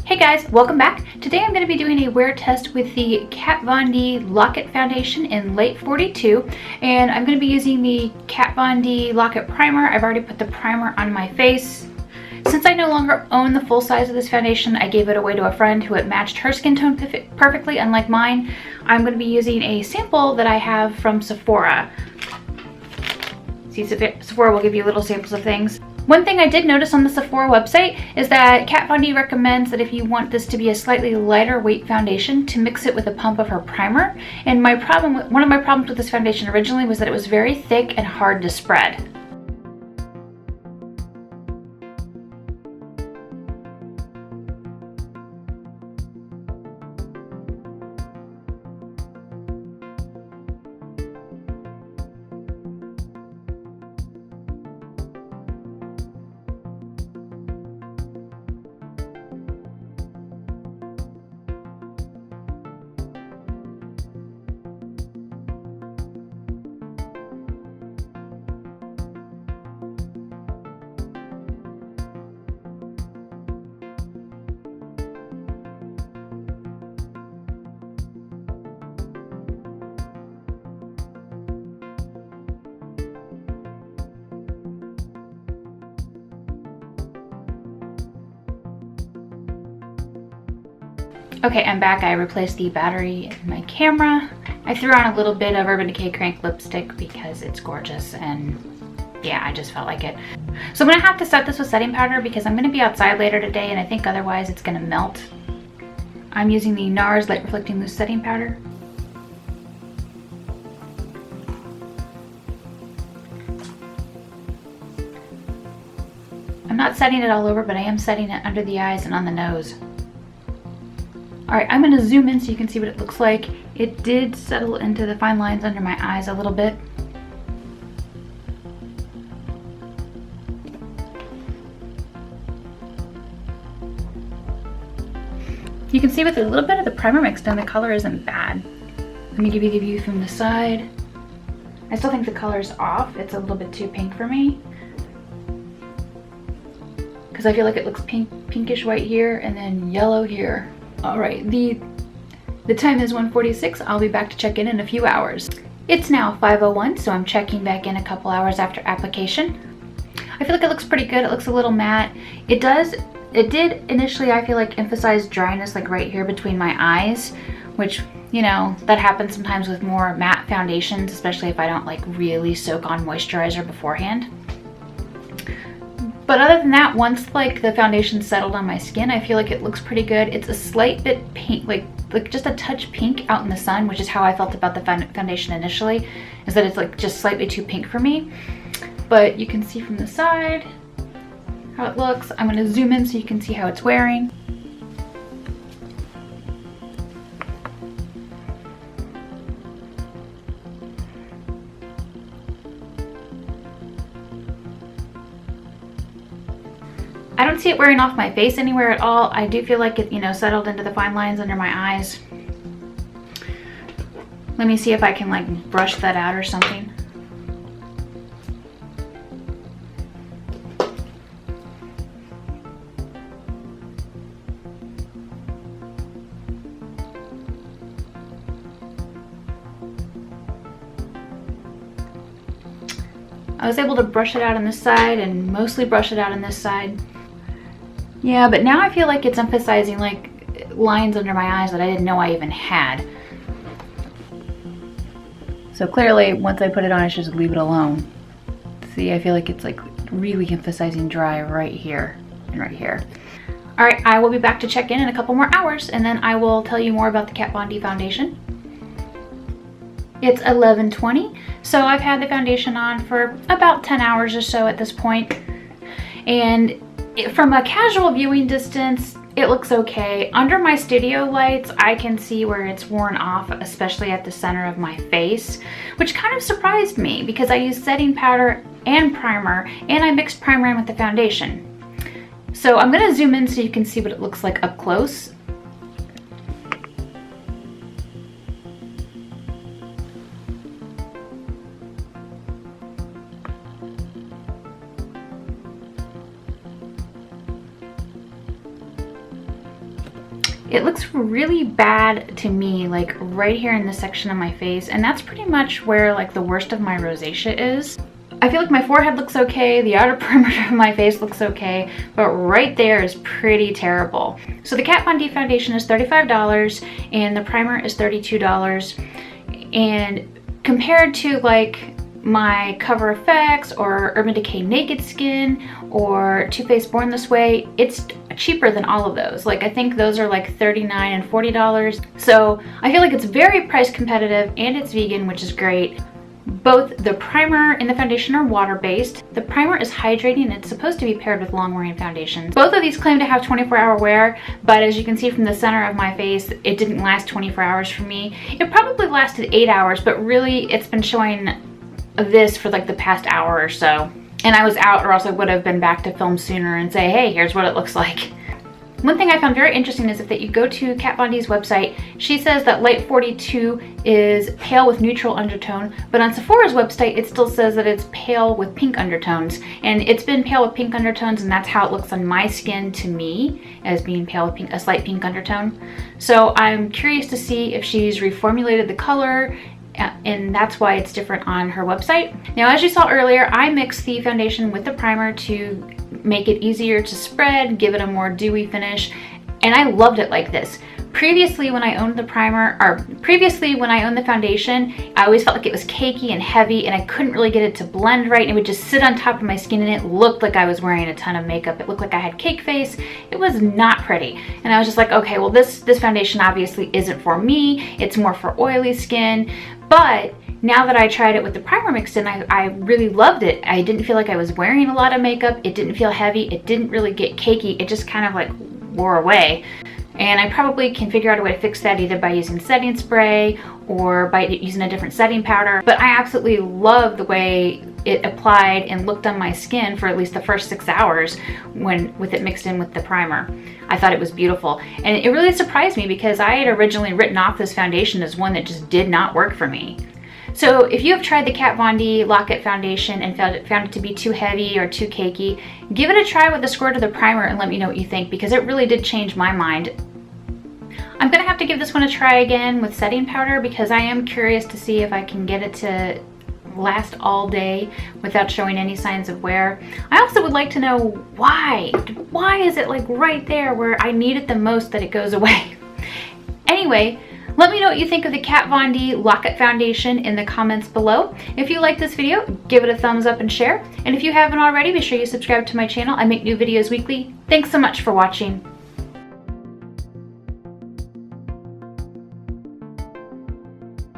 Hey guys, welcome back. Today I'm going to be doing a wear test with the Kat Von D Lock-It Foundation in Light 42, and I'm going to be using the Kat Von D Lock-It Primer. I've already put the primer on my face. Since I no longer own the full size of this foundation, I gave it away to a friend who it matched her skin tone perfectly, unlike mine. I'm going to be using a sample that I have from Sephora. See, Sephora will give you little samples of things. One thing I did notice on the Sephora website is that Kat Von D recommends that if you want this to be a slightly lighter weight foundation, to mix it with a pump of her primer. And one of my problems with this foundation originally was that it was very thick and hard to spread. Okay, I'm back. I replaced the battery in my camera. I threw on a little bit of Urban Decay Crank lipstick because it's gorgeous and yeah, I just felt like it. So I'm gonna have to set this with setting powder because I'm gonna be outside later today and I think otherwise it's gonna melt. I'm using the NARS Light Reflecting Loose Setting Powder. I'm not setting it all over, but I am setting it under the eyes and on the nose. Alright, I'm going to zoom in so you can see what it looks like. It did settle into the fine lines under my eyes a little bit. You can see with a little bit of the primer mixed in, the color isn't bad. Let me give you the view from the side. I still think the color's off. It's a little bit too pink for me, because I feel like it looks pinkish white here and then yellow here. All right, the time is 1:46. I'll be back to check in a few hours. It's now 5:01, so I'm checking back in a couple hours after application. I feel like it looks pretty good. It looks a little matte. It did initially, I feel like, emphasize dryness like right here between my eyes, which, you know, that happens sometimes with more matte foundations, especially if I don't like really soak on moisturizer beforehand. But other than that, once like the foundation settled on my skin, I feel like it looks pretty good. It's a slight bit pink, like just a touch pink out in the sun, which is how I felt about the foundation initially, is that it's like just slightly too pink for me. But you can see from the side how it looks. I'm going to zoom in so you can see how it's wearing. I don't see it wearing off my face anywhere at all. I do feel like it, you know, settled into the fine lines under my eyes. Let me see if I can like brush that out or something. I was able to brush it out on this side and mostly brush it out on this side. Yeah, but now I feel like it's emphasizing like lines under my eyes that I didn't know I even had. So clearly, once I put it on, I should just leave it alone. See, I feel like it's like really emphasizing dry right here and right here. All right, I will be back to check in a couple more hours, and then I will tell you more about the Kat Von D foundation. It's 11:20, so I've had the foundation on for about 10 hours or so at this point, and from a casual viewing distance, it looks okay. Under my studio lights, I can see where it's worn off, especially at the center of my face, which kind of surprised me because I used setting powder and primer, and I mixed primer in with the foundation. So I'm gonna zoom in so you can see what it looks like up close. it looks really bad to me, like right here in this section of my face, and that's pretty much where like the worst of my rosacea is. I feel like my forehead looks okay, the outer perimeter of my face looks okay, but right there is pretty terrible. So the Kat Von D foundation is $35 and the primer is $32. And compared to like my Cover FX or Urban Decay Naked Skin or Too Faced Born This Way, it's cheaper than all of those. Like I think those are like $39 and $40. So I feel like it's very price competitive and it's vegan, which is great. Both the primer and the foundation are water-based. The primer is hydrating and it's supposed to be paired with long-wearing foundations. Both of these claim to have 24-hour wear, but as you can see from the center of my face, it didn't last 24 hours for me. It probably lasted 8 hours, but really it's been showing this for like the past hour or so. And I was out, or else I would have been back to film sooner and say, hey, here's what it looks like. One thing I found very interesting is that you go to Kat Von D's website, she says that light 42 is pale with neutral undertone, but on Sephora's website it still says that it's pale with pink undertones. And it's been pale with pink undertones, and that's how it looks on my skin to me, as being pale with pink, a slight pink undertone. So I'm curious to see if she's reformulated the color, and that's why it's different on her website. Now, as you saw earlier, I mixed the foundation with the primer to make it easier to spread, give it a more dewy finish, and I loved it like this. Previously, when I owned the foundation, I always felt like it was cakey and heavy and I couldn't really get it to blend right, and it would just sit on top of my skin and it looked like I was wearing a ton of makeup. It looked like I had cake face. It was not pretty. And I was just like, okay, well this foundation obviously isn't for me. It's more for oily skin. But now that I tried it with the primer mixed in, I really loved it. I didn't feel like I was wearing a lot of makeup. It didn't feel heavy. It didn't really get cakey. It just kind of like wore away. And I probably can figure out a way to fix that either by using setting spray or by using a different setting powder. But I absolutely love the way it applied and looked on my skin for at least the first 6 hours with it mixed in with the primer. I thought it was beautiful. And it really surprised me because I had originally written off this foundation as one that just did not work for me. So if you have tried the Kat Von D Lock-It foundation and found it to be too heavy or too cakey, give it a try with a squirt of the primer and let me know what you think, because it really did change my mind. I'm gonna have to give this one a try again with setting powder because I am curious to see if I can get it to last all day without showing any signs of wear. I also would like to know why is it like right there where I need it the most that it goes away? Anyway, let me know what you think of the Kat Von D Lock-It foundation in the comments below. If you like this video, give it a thumbs up and share. And if you haven't already, be sure you subscribe to my channel. I make new videos weekly. Thanks so much for watching.